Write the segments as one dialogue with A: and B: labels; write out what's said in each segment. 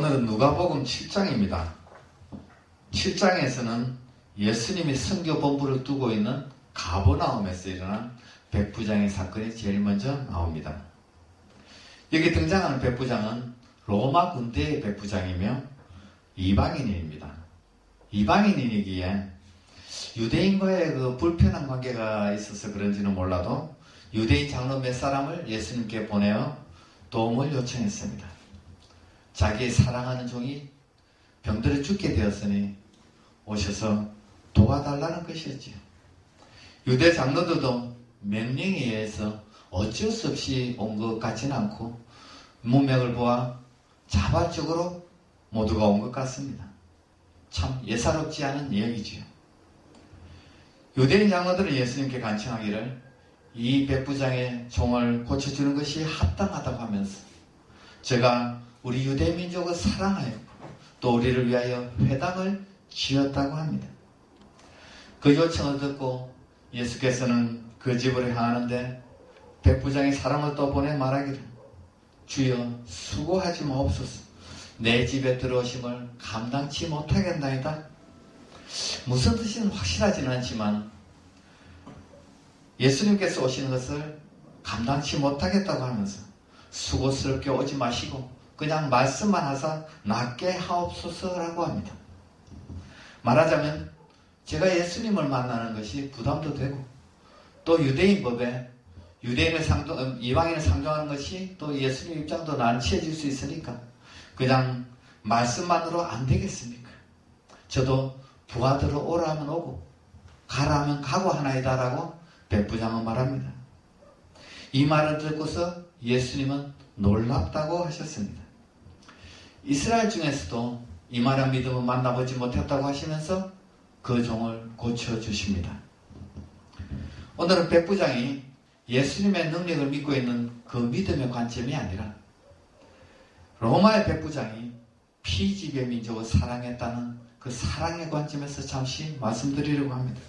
A: 오늘은 누가복음 7장입니다. 7장에서는 예수님이 선교본부를 두고 있는 가버나움에서 일어난 백부장의 사건이 제일 먼저 나옵니다. 여기 등장하는 백부장은 로마 군대의 백부장이며 이방인입니다. 이방인이기에 유대인과의 그 불편한 관계가 있어서 그런지는 몰라도 유대인 장로 몇 사람을 예수님께 보내어 도움을 요청했습니다. 자기의 사랑하는 종이 병들어 죽게 되었으니 오셔서 도와달라는 것이었지요. 유대 장로들도 명령에 의해서 어쩔 수 없이 온 것 같지는 않고 문맥을 보아 자발적으로 모두가 온 것 같습니다. 참 예사롭지 않은 이야기지요. 유대인 장로들은 예수님께 간청하기를 이 백부장의 종을 고쳐주는 것이 합당하다고 하면서 제가 우리 유대 민족을 사랑하였고 또 우리를 위하여 회당을 지었다고 합니다. 그 요청을 듣고 예수께서는 그 집으로 향하는데 백부장이 사람을 또 보내 말하기를 주여 수고하지 마옵소서 내 집에 들어오심을 감당치 못하겠나이다. 무슨 뜻인지 확실하지는 않지만 예수님께서 오시는 것을 감당치 못하겠다고 하면서 수고스럽게 오지 마시고 그냥 말씀만 하사 낫게 하옵소서라고 합니다. 말하자면 제가 예수님을 만나는 것이 부담도 되고 또 유대인 법에 이방인을 상종하는 것이 또 예수님 입장도 난처해질 수 있으니까 그냥 말씀만으로 안 되겠습니까? 저도 부하들을 오라 하면 오고 가라 하면 가고 하나이다 라고 백부장은 말합니다. 이 말을 듣고서 예수님은 놀랍다고 하셨습니다. 이스라엘 중에서도 이만한 믿음을 만나보지 못했다고 하시면서 그 종을 고쳐주십니다. 오늘은 백부장이 예수님의 능력을 믿고 있는 그 믿음의 관점이 아니라 로마의 백부장이 피지배 민족을 사랑했다는 그 사랑의 관점에서 잠시 말씀드리려고 합니다.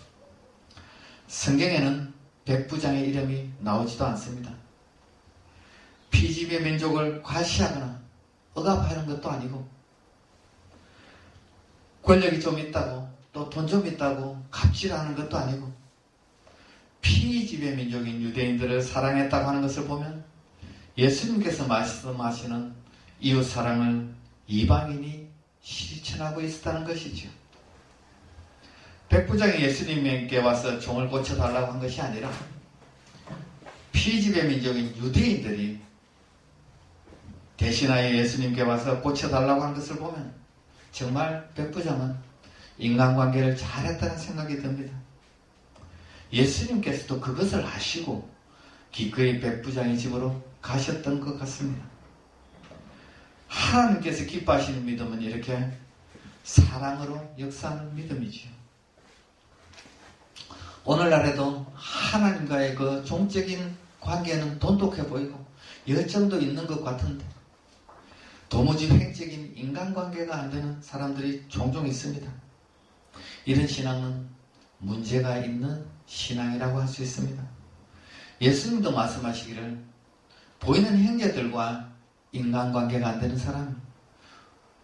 A: 성경에는 백부장의 이름이 나오지도 않습니다. 피지배 민족을 과시하거나 억압하는 것도 아니고 권력이 좀 있다고 또 돈 좀 있다고 갑질하는 것도 아니고 피지배 민족인 유대인들을 사랑했다고 하는 것을 보면 예수님께서 말씀하시는 이웃사랑을 이방인이 실천하고 있었다는 것이죠. 백부장이 예수님께 와서 종을 고쳐달라고 한 것이 아니라 피지배 민족인 유대인들이 대신하여 예수님께 와서 고쳐달라고 한 것을 보면 정말 백부장은 인간관계를 잘했다는 생각이 듭니다. 예수님께서도 그것을 아시고 기꺼이 백부장의 집으로 가셨던 것 같습니다. 하나님께서 기뻐하시는 믿음은 이렇게 사랑으로 역사하는 믿음이지요. 오늘날에도 하나님과의 그 종적인 관계는 돈독해 보이고 열정도 있는 것 같은데 도무지 획적인 인간관계가 안 되는 사람들이 종종 있습니다. 이런 신앙은 문제가 있는 신앙이라고 할 수 있습니다. 예수님도 말씀하시기를 보이는 형제들과 인간관계가 안 되는 사람,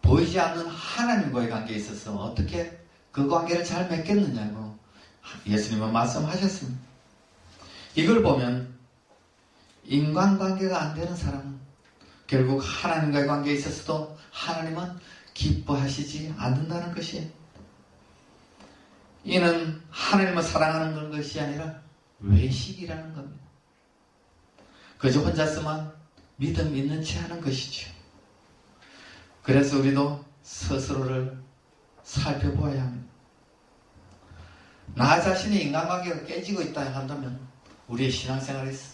A: 보이지 않는 하나님과의 관계에 있어서 어떻게 그 관계를 잘 맺겠느냐고 예수님은 말씀하셨습니다. 이걸 보면 인간관계가 안 되는 사람은 결국 하나님과의 관계에 있어서도 하나님은 기뻐하시지 않는다는 것이에요. 이는 하나님을 사랑하는 것이 아니라 외식이라는 겁니다. 그저 혼자서만 믿음 있는 채 하는 것이죠. 그래서 우리도 스스로를 살펴보아야 합니다. 나 자신의 인간관계가 깨지고 있다 한다면 우리의 신앙생활에서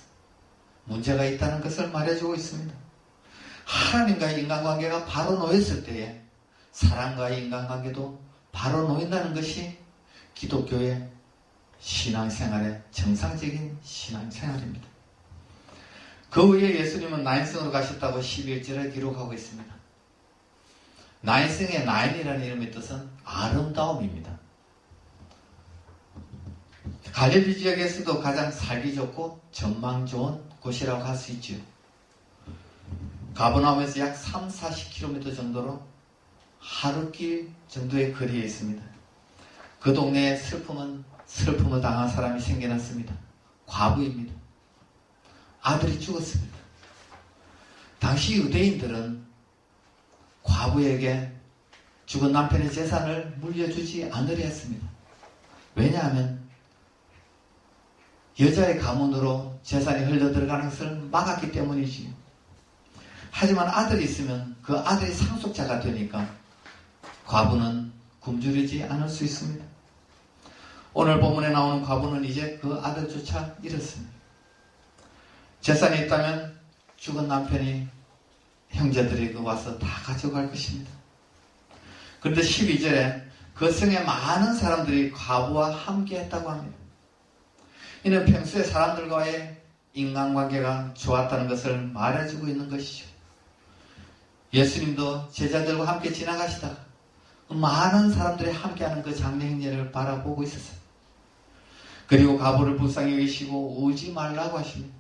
A: 문제가 있다는 것을 말해주고 있습니다. 하나님과의 인간관계가 바로 놓였을 때에 사람과의 인간관계도 바로 놓인다는 것이 기독교의 신앙생활의 정상적인 신앙생활입니다. 그 후에 예수님은 나인성으로 가셨다고 11절에 기록하고 있습니다. 나인성의 나인이라는 이름의 뜻은 아름다움입니다. 갈릴리 지역에서도 가장 살기 좋고 전망 좋은 곳이라고 할 수 있죠. 가버나움에서 약 30-40km 정도로 하루길 정도의 거리에 있습니다. 그 동네에 슬픔을 당한 사람이 생겨났습니다. 과부입니다. 아들이 죽었습니다. 당시 유대인들은 과부에게 죽은 남편의 재산을 물려주지 않으려 했습니다. 왜냐하면 여자의 가문으로 재산이 흘러들어가는 것을 막았기 때문이지요. 하지만 아들이 있으면 그 아들이 상속자가 되니까 과부는 굶주리지 않을 수 있습니다. 오늘 본문에 나오는 과부는 이제 그 아들조차 잃었습니다. 재산이 있다면 죽은 남편이 형제들이 와서 다 가져갈 것입니다. 그런데 12절에 그 성에 많은 사람들이 과부와 함께 했다고 합니다. 이는 평소에 사람들과의 인간관계가 좋았다는 것을 말해주고 있는 것이죠. 예수님도 제자들과 함께 지나가시다가 많은 사람들이 함께하는 그 장례 행렬을 바라보고 있었어요. 그리고 과부를 불쌍히 여기시고 울지 말라고 하십니다.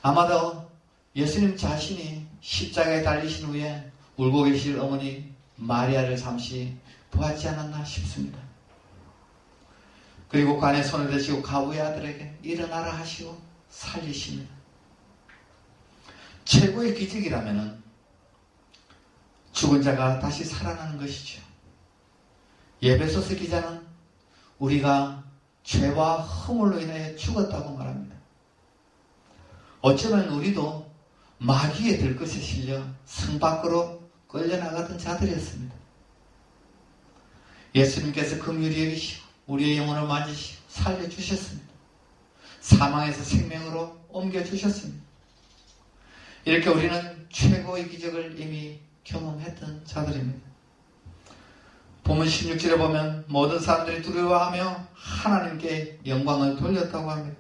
A: 아마도 예수님 자신이 십자가에 달리신 후에 울고 계실 어머니 마리아를 잠시 보았지 않았나 싶습니다. 그리고 관에 손을 대시고 과부의 아들에게 일어나라 하시고 살리십니다. 최고의 기적이라면 죽은 자가 다시 살아나는 것이죠. 에베소서 기자는 우리가 죄와 허물로 인해 죽었다고 말합니다. 어쩌면 우리도 마귀의 들것에 실려 성 밖으로 끌려나가던 자들이었습니다. 예수님께서 긍휼히 여기시고 우리의 영혼을 만지시고 살려주셨습니다. 사망에서 생명으로 옮겨주셨습니다. 이렇게 우리는 최고의 기적을 이미 경험했던 자들입니다. 본문 16절에 보면 모든 사람들이 두려워하며 하나님께 영광을 돌렸다고 합니다.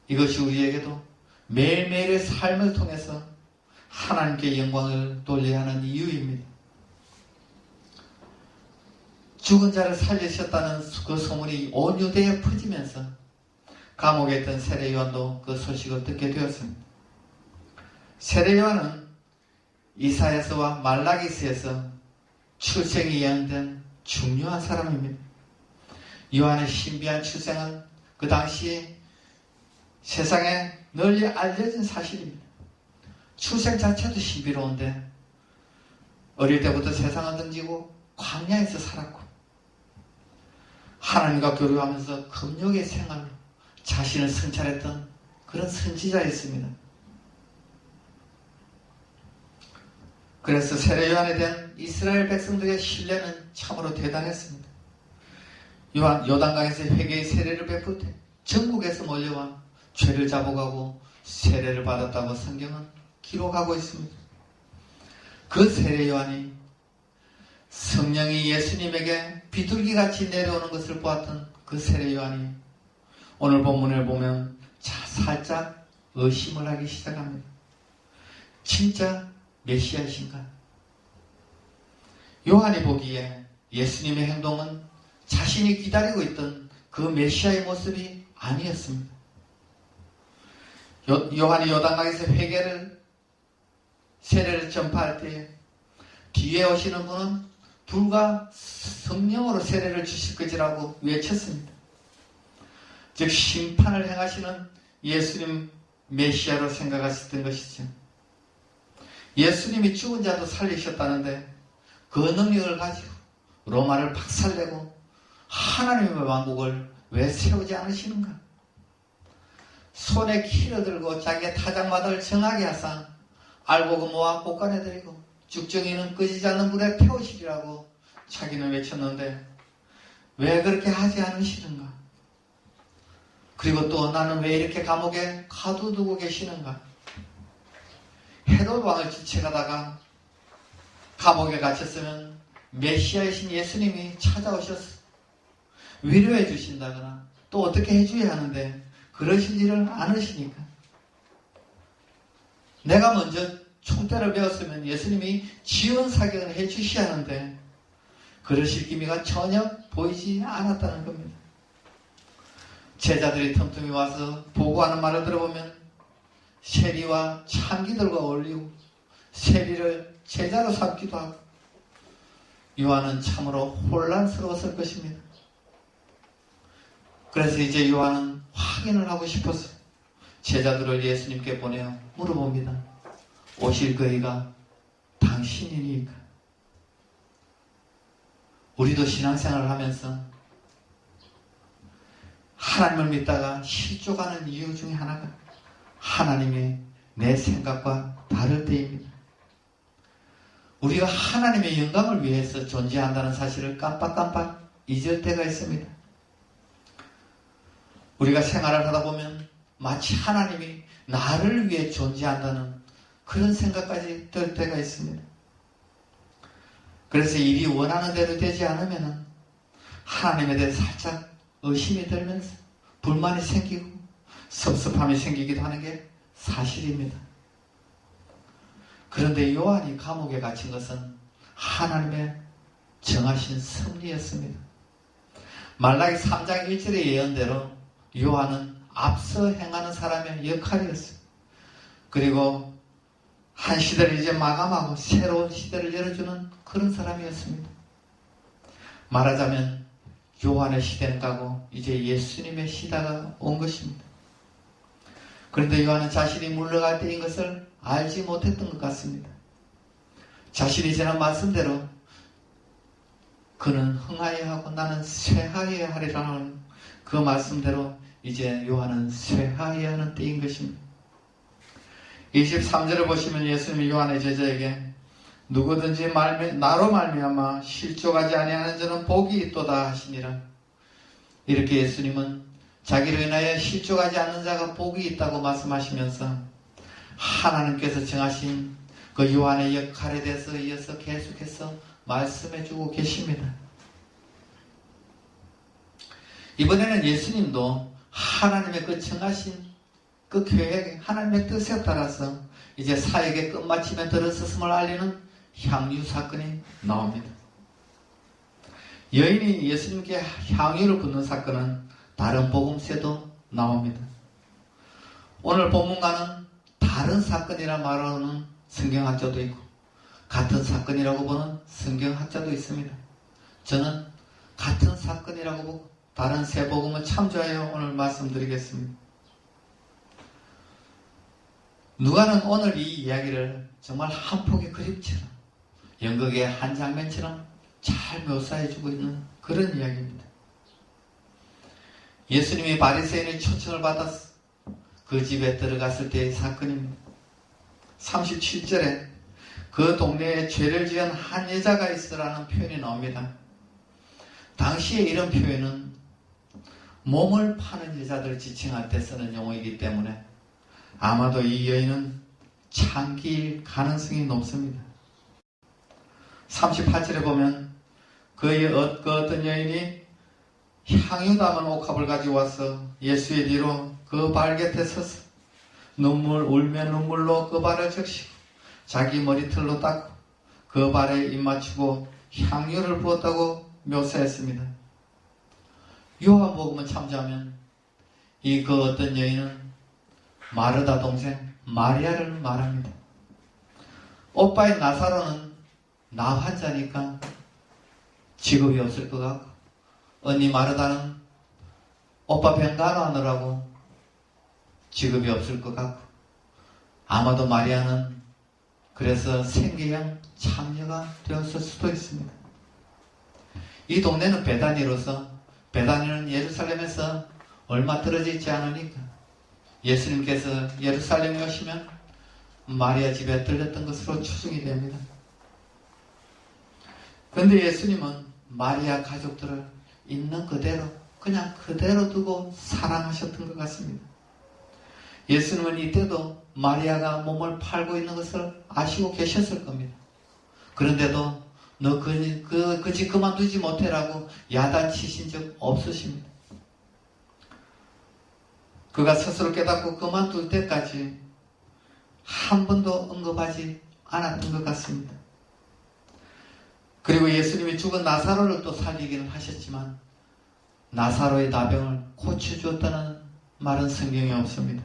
A: 이것이 우리에게도 매일매일의 삶을 통해서 하나님께 영광을 돌려야 하는 이유입니다. 죽은 자를 살리셨다는 그 소문이 온 유대에 퍼지면서 감옥에 있던 세례 요한도 그 소식을 듣게 되었습니다. 세례 요한은 이사야서와 말라기서에서 출생이 예언된 중요한 사람입니다. 요한의 신비한 출생은 그 당시 세상에 널리 알려진 사실입니다. 출생 자체도 신비로운데 어릴 때부터 세상을 던지고 광야에서 살았고 하나님과 교류하면서 금욕의 생활로 자신을 성찰했던 그런 선지자였습니다. 그래서 세례 요한에 대한 이스라엘 백성들의 신뢰는 참으로 대단했습니다. 요한 요단강에서 회개의 세례를 베풀 때 전국에서 몰려와 죄를 잡아가고 세례를 받았다고 성경은 기록하고 있습니다. 그 세례 요한이 성령이 예수님에게 비둘기같이 내려오는 것을 보았던 그 세례 요한이 오늘 본문을 보면 살짝 의심을 하기 시작합니다. 진짜 메시아이신가? 요한이 보기에 예수님의 행동은 자신이 기다리고 있던 그 메시아의 모습이 아니었습니다. 요한이 요단강에서 세례를 전파할 때 뒤에 오시는 분은 불과 성령으로 세례를 주실 것이라고 외쳤습니다. 즉 심판을 행하시는 예수님 메시아로 생각하셨던 것이죠. 예수님이 죽은 자도 살리셨다는데 그 능력을 가지고 로마를 박살내고 하나님의 왕국을 왜 세우지 않으시는가? 손에 키를 들고 자기의 타작마다를 정하게 하사 알곡은 모아 곳간에 들이고 죽정이는 끄지지 않는 불에 태우시리라고 자기는 외쳤는데 왜 그렇게 하지 않으시는가? 그리고 또 나는 왜 이렇게 감옥에 가두두고 계시는가? 헤롯 왕을 지체하다가 감옥에 갇혔으면 메시아이신 예수님이 찾아오셔서 위로해 주신다거나 또 어떻게 해줘야 하는데 그러시지를 않으시니까 내가 먼저 총대를 베었으면 예수님이 지원 사격을 해주셔야 하는데 그러실 기미가 전혀 보이지 않았다는 겁니다. 제자들이 틈틈이 와서 보고하는 말을 들어보면 세리와 창기들과 어울리고 세리를 제자로 삼기도 하고 요한은 참으로 혼란스러웠을 것입니다. 그래서 이제 요한은 확인을 하고 싶어서 제자들을 예수님께 보내어 물어봅니다. 오실 그이가 당신이니까? 우리도 신앙생활을 하면서 하나님을 믿다가 실족하는 이유 중에 하나가 하나님의 내 생각과 다를 때입니다. 우리가 하나님의 영광을 위해서 존재한다는 사실을 깜빡깜빡 잊을 때가 있습니다. 우리가 생활을 하다 보면 마치 하나님이 나를 위해 존재한다는 그런 생각까지 들 때가 있습니다. 그래서 일이 원하는 대로 되지 않으면 하나님에 대해 살짝 의심이 들면서 불만이 생기고 섭섭함이 생기기도 하는 게 사실입니다. 그런데 요한이 감옥에 갇힌 것은 하나님의 정하신 섭리였습니다. 말라기 3장 1절의 예언대로 요한은 앞서 행하는 사람의 역할이었어요. 그리고 한 시대를 이제 마감하고 새로운 시대를 열어주는 그런 사람이었습니다. 말하자면 요한의 시대는 가고 이제 예수님의 시대가 온 것입니다. 그런데 요한은 자신이 물러갈 때인 것을 알지 못했던 것 같습니다. 자신이 지난 말씀대로 그는 흥하여야 하고 나는 쇠하여야 하리라는 그 말씀대로 이제 요한은 쇠하여야 하는 때인 것입니다. 23절을 보시면 예수님이 요한의 제자에게 누구든지 나로 말미암아 실족하지 아니하는 자는 복이 있도다 하시니라. 이렇게 예수님은 자기로 인하여 실족하지 않는 자가 복이 있다고 말씀하시면서 하나님께서 정하신 그 요한의 역할에 대해서 이어서 계속해서 말씀해주고 계십니다. 이번에는 예수님도 하나님의 그 정하신 그 계획, 하나님의 뜻에 따라서 이제 사역의 끝마침에 들어섰음을 알리는 향유 사건이 나옵니다. 여인이 예수님께 향유를 붓는 사건은 다른 복음서에도 나옵니다. 오늘 본문과는 다른 사건이라 말하는 성경학자도 있고 같은 사건이라고 보는 성경학자도 있습니다. 저는 같은 사건이라고 보고 다른 세 복음을 참조하여 오늘 말씀드리겠습니다. 누가는 오늘 이 이야기를 정말 한 폭의 그림처럼 연극의 한 장면처럼 잘 묘사해주고 있는 그런 이야기입니다. 예수님이 바리새인의 초청을 받아서 그 집에 들어갔을 때의 사건입니다. 37절에 그 동네에 죄를 지은 한 여자가 있으라는 표현이 나옵니다. 당시에 이런 표현은 몸을 파는 여자들을 지칭할 때 쓰는 용어이기 때문에 아마도 이 여인은 창기일 가능성이 높습니다. 38절에 보면 그 어떤 여인이 향유 담은 옥합을 가지고 와서 예수의 뒤로 그 발 곁에 서서 울며 눈물로 그 발을 적시고 자기 머리털로 닦고 그 발에 입 맞추고 향유를 부었다고 묘사했습니다. 요한복음을 참조하면 이 그 어떤 여인은 마르다 동생 마리아를 말합니다. 오빠인 나사로는 나 환자니까 직업이 없을 것 같고 언니 마르다는 오빠 병간호하느라고 직업이 없을 것 같고 아마도 마리아는 그래서 생계형 참여가 되었을 수도 있습니다. 이 동네는 베다니로서 베다니는 예루살렘에서 얼마 떨어져 있지 않으니까 예수님께서 예루살렘에 오시면 마리아 집에 들렸던 것으로 추정이 됩니다. 그런데 예수님은 마리아 가족들을 있는 그대로 그냥 그대로 두고 사랑하셨던 것 같습니다. 예수님은 이때도 마리아가 몸을 팔고 있는 것을 아시고 계셨을 겁니다. 그런데도 너 그 집 그만두지 못해라고 야단치신 적 없으십니다. 그가 스스로 깨닫고 그만둘 때까지 한 번도 언급하지 않았던 것 같습니다. 그리고 예수님이 죽은 나사로를 또 살리기는 하셨지만 나사로의 나병을 고쳐주었다는 말은 성경에 없습니다.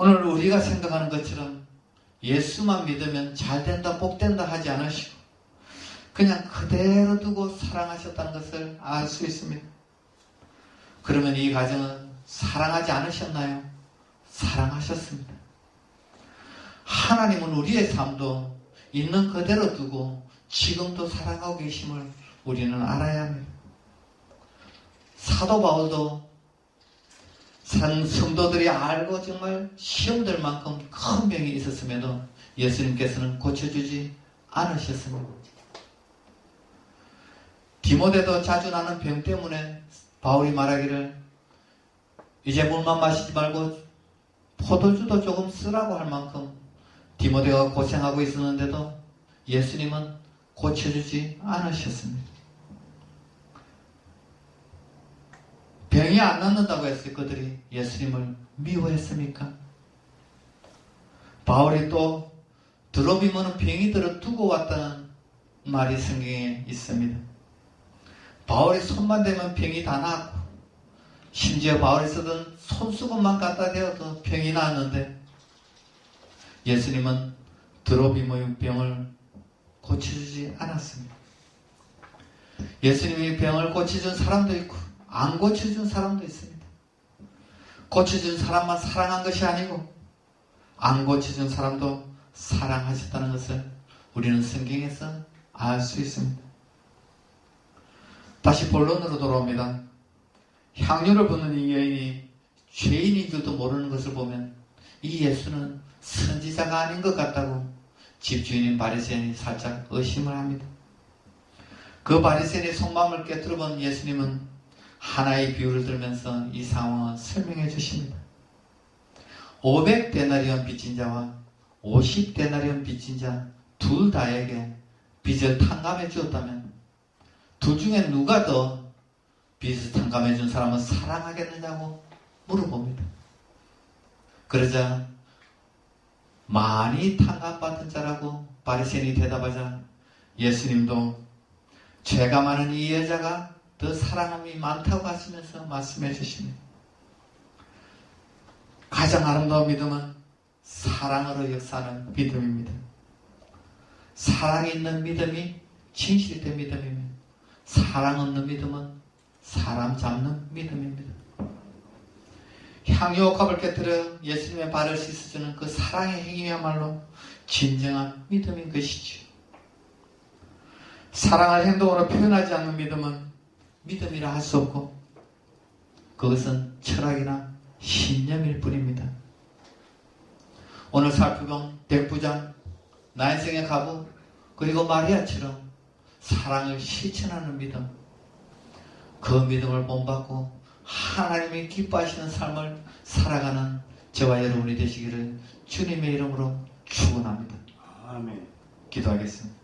A: 오늘 우리가 생각하는 것처럼 예수만 믿으면 잘된다 복된다 하지 않으시고 그냥 그대로 두고 사랑하셨다는 것을 알 수 있습니다. 그러면 이 가정은 사랑하지 않으셨나요? 사랑하셨습니다. 하나님은 우리의 삶도 있는 그대로 두고 지금도 사랑하고 계심을 우리는 알아야 합니다. 사도 바울도 성도들이 알고 정말 시험될 만큼 큰 병이 있었음에도 예수님께서는 고쳐주지 않으셨습니다. 디모데도 자주 나는 병 때문에 바울이 말하기를 이제 물만 마시지 말고 포도주도 조금 쓰라고 할 만큼 디모데가 고생하고 있었는데도 예수님은 고쳐주지 않으셨습니다. 병이 안 낫는다고 했을 그들이 예수님을 미워했습니까? 바울이 또 드로비모는 병이 들어 두고 왔다는 말이 성경에 있습니다. 바울이 손만 대면 병이 다 나았고 심지어 바울이 쓰던 손수건만 갖다 대어도 병이 나았는데 예수님은 드로비모의 병을 고쳐주지 않았습니다. 예수님이 병을 고쳐준 사람도 있고 안 고쳐준 사람도 있습니다. 고쳐준 사람만 사랑한 것이 아니고 안 고쳐준 사람도 사랑하셨다는 것을 우리는 성경에서 알 수 있습니다. 다시 본론으로 돌아옵니다. 향유를 붓는 이 여인이 죄인인 줄도 모르는 것을 보면 이 예수는 선지자가 아닌 것 같다고 집주인인 바리새인이 살짝 의심을 합니다. 그 바리새인의 속마음을 깨뜨려본 예수님은 하나의 비유를 들면서 이 상황을 설명해 주십니다. 500데나리온 빚진 자와 50데나리온 빚진 자 둘 다에게 빚을 탕감해 주었다면 둘 중에 누가 더 빚을 탕감해 준 사람을 사랑하겠느냐고 물어봅니다. 그러자 많이 탕감받은 자라고 바리새인이 대답하자 예수님도 죄가 많은 이 여자가 더 사랑함이 많다고 하시면서 말씀해 주십니다. 가장 아름다운 믿음은 사랑으로 역사하는 믿음입니다. 사랑이 있는 믿음이 진실된 믿음입니다. 사랑 없는 믿음은 사람 잡는 믿음입니다. 향유옥합을 깨뜨려 예수님의 발을 씻어주는 그 사랑의 행위야말로 진정한 믿음인 것이죠. 사랑을 행동으로 표현하지 않는 믿음은 믿음이라 할 수 없고 그것은 철학이나 신념일 뿐입니다. 오늘 살펴본 백부장, 나인성의 가부, 그리고 마리아처럼 사랑을 실천하는 믿음, 그 믿음을 본받고 하나님이 기뻐하시는 삶을 살아가는 저와 여러분이 되시기를 주님의 이름으로 축원합니다.
B: 아멘.
A: 기도하겠습니다.